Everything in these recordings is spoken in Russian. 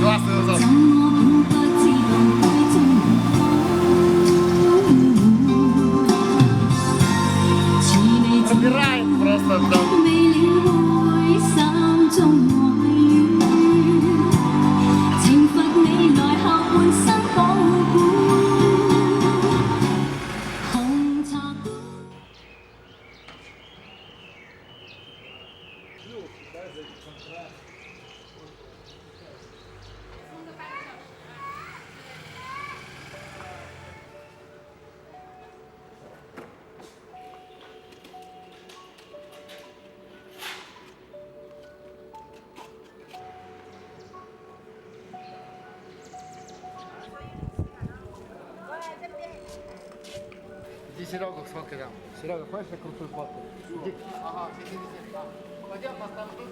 Классный назад. Пробирает просто там. Иди Серегу сфоткай там. Серега, хочешь я крутую фотку? Иди. Ага, иди. Пойдем, поставь тут.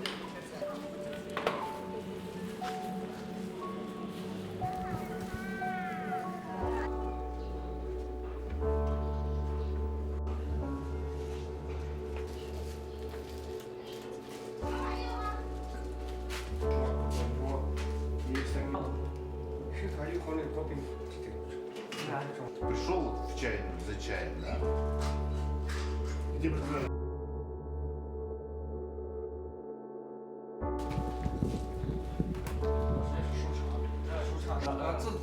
Пришел в чайную за чаем, да? Где бы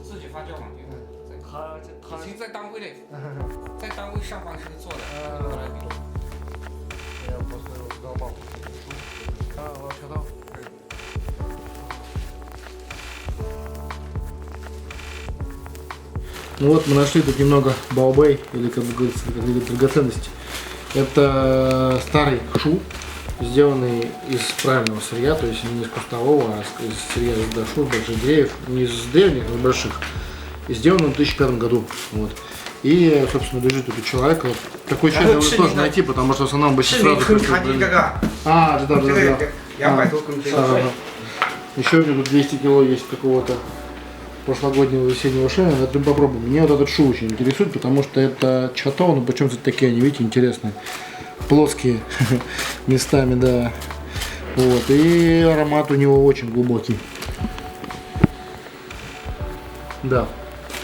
自己发酵嘛，已经在单位内，在单位上班时做的。Я просто его задолбал. А, вообще да. Ну вот мы нашли тут немного баобэй, или как бы говорится, драгоценности. Это старый шу, сделанный из правильного сырья, то есть не из кустового, а из сырья из шу, больших деревьев, не из древних, а из больших. И сделан он в 2005 году. Вот. И, собственно, лежит тут у человека. Такой чай довольно сложно найти, потому что в основном бы сразу... А, да. Еще тут 200 кило есть какого-то прошлогоднего весеннего шая. Надо попробуем. Мне вот этот шу очень интересует, потому что это чато, но почему-то такие они, видите, интересные. Плоские местами, да. Вот. И аромат у него очень глубокий. Да.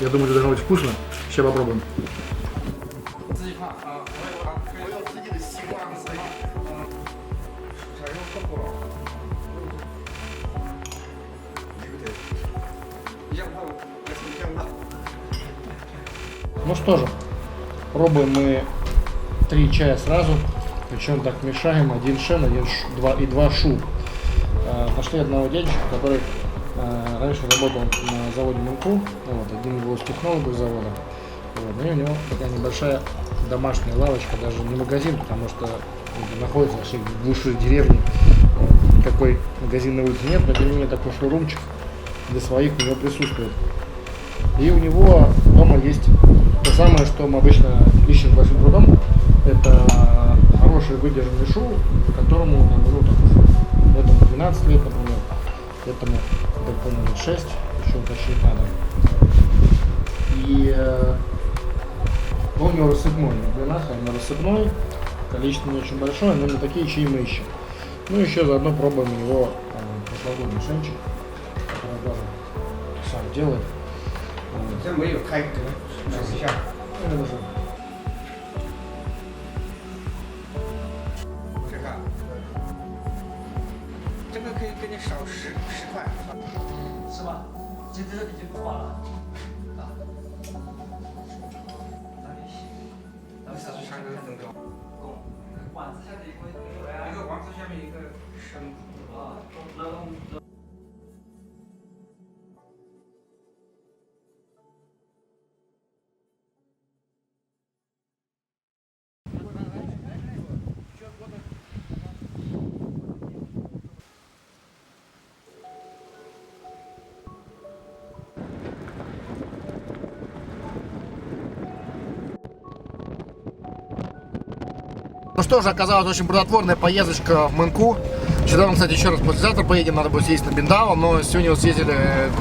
Я думаю, это должно быть вкусно. Сейчас попробуем. Ну что же, пробуем мы 3 чая сразу, причем так мешаем: 1 шен, 2 шу. Нашли одного дядечка, который раньше работал на заводе Мунку, вот, один его технолог из завода. Вот, и у него такая небольшая домашняя лавочка, даже не магазин, потому что находится вообще в глуши деревни. Вот, никакой магазин на улице нет, но тем не менее такой шоурумчик для своих у него присутствует. И у него дома есть то самое, что мы обычно ищем с большим трудом. Это хороший выдержанный шу, которому, ну, так, этому 12 лет, например, этому, так помню, 6, еще уточнить надо. И он у него рассыпной, не длина, а рассыпной, количество не очень большое, но именно такие чаи мы ищем. Ну еще заодно пробуем его прошлогодний шенчик, который тоже сам делает. 这没有开格，试一下。这个，这个可以给你少10块，是吧？这已经不花了。啊。那43个能够。够。碗子下面一个碗子下面一个生。啊，Ну что же, оказалась очень плодотворная поездочка в Мэнку. Четвером, кстати, еще раз послезавтра поедем, надо будет съездить на Биндао, но сегодня вот съездили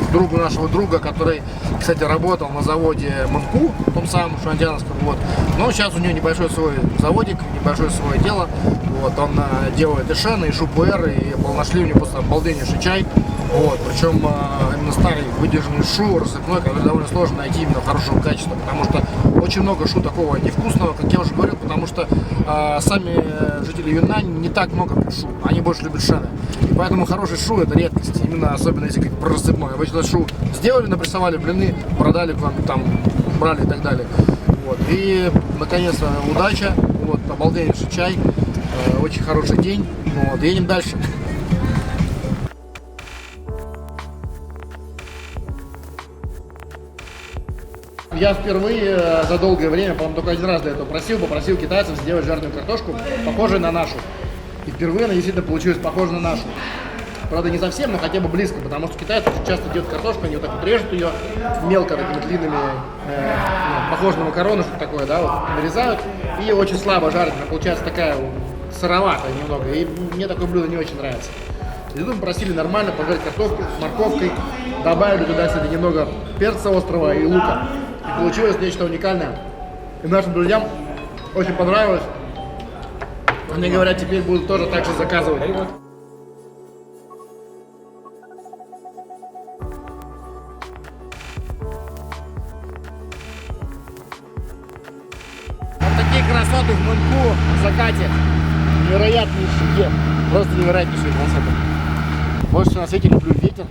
к другу нашего друга, который, кстати, работал на заводе Манку, том самом Шуандиановском, вот. Но сейчас у него небольшой свой заводик, небольшое свое дело, вот, он делает и шены, и шупуэр, и нашли у него просто обалденнейший чай, вот, причем именно старый выдержанный шу, рассыпной, который довольно сложно найти именно хорошего качества, потому что очень много шу такого невкусного, как я уже говорил, потому что сами жители Юннани не так много пьют шу, они больше любят шены. И поэтому хороший шу это редкость, именно особенно если как рассыпной. Обычно шу сделали, напрессовали блины, продали к вам, там, брали и так далее. Вот. И наконец-то удача, вот, обалденнейший чай, очень хороший день, вот, едем дальше. Я впервые за долгое время, по-моему, только один раз до этого попросил китайцев сделать жареную картошку, похожую на нашу. И впервые она действительно получилась похожа на нашу. Правда, не совсем, но хотя бы близко, потому что китайцы очень часто делают картошку, они вот так вот режут ее мелко такими длинными, похожи на макароны, что-то такое, да, вот, нарезают, и очень слабо жарят, она получается такая сыроватая немного, и мне такое блюдо не очень нравится. И тут мы просили нормально пожарить картошку с морковкой, добавили туда, кстати, немного перца острого и лука. И получилось нечто уникальное. И нашим друзьям очень понравилось. Они говорят, теперь будут тоже так же заказывать. Вот такие красоты в Манку в закате. Невероятнейшие. Просто невероятнейшие красоты. Больше всего на свете люблю ветер.